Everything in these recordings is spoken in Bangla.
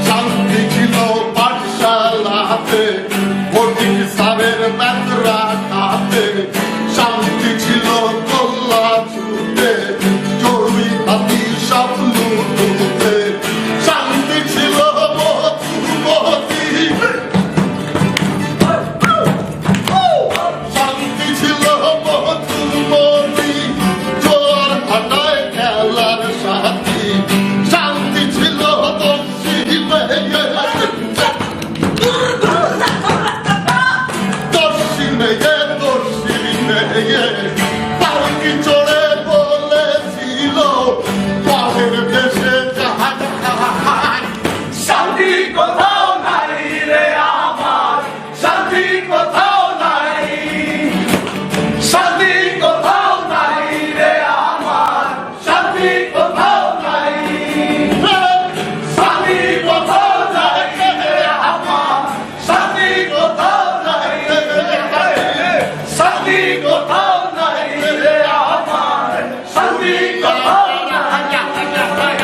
শান্তি ছিল পাঠশালাতে, ফটিক স্যারের বেতরা খাতে, শান্তি ছিল গোল্লা ছুটে, চড়ুই হাতি সব লুটুতে, শান্তি ছিল মধুমতি, শান্তি ছিল মধুমতি, জোয়ার ভাটায় খেলার সাথী, শান্তি ছিল দর্শী মেয়ে, দর্শী মেয়ে, দর্শী মেয়ে, পালকি চড়ে বলেছিল পাহের দেশে জাহাজ খায়। শান্তি কোথাও নাই রে আমার, শান্তি কোথাও নাই, শান্তি কোথাও নাই রে আমার, শান্তি কোথাও নাই, শান্তি কোথাও নাই রে আমার, শান্তি কোথাও নাই, শান্তি কোথাও নাই রে আমার, শান্তি কোথাও নাই,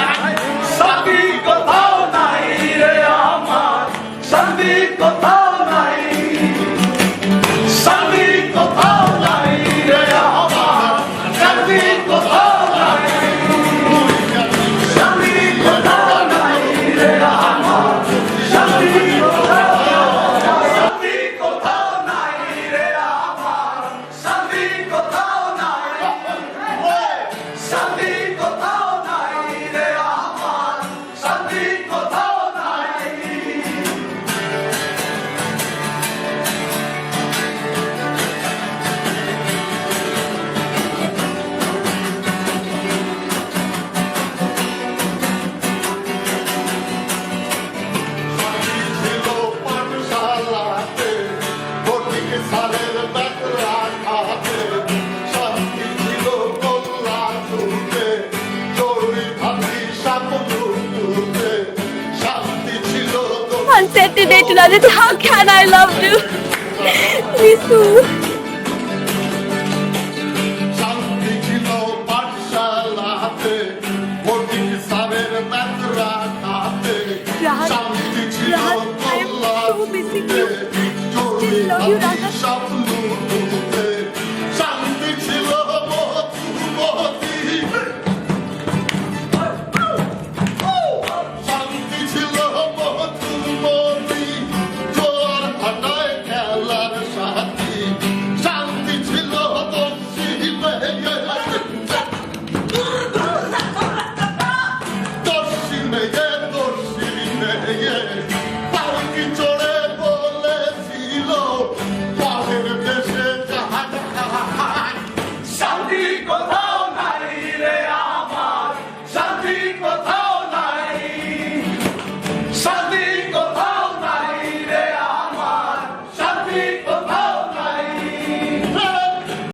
শান্তি কোথাও নাই রে আমার, শান্তি কোথাও নাই, শান্তি কোথাও নাই রে আমার, শান্তি কোথাও নাই, শান্তি কোথাও নাই রে আমার, শান্তি কোথাও নাই, শান্তি কোথাও নাই রে আমার, শান্তি কোথাও নাই, ছিল পাঠশালাতে, ফটিক স্যারের বেতরা খাতে, শান্তি ছিল গোল্লা ছুটে, চড়ুই হাতি সাপ লুটুতে, শান্তি ছিল On Saturday tonight, how can I love you? Me too.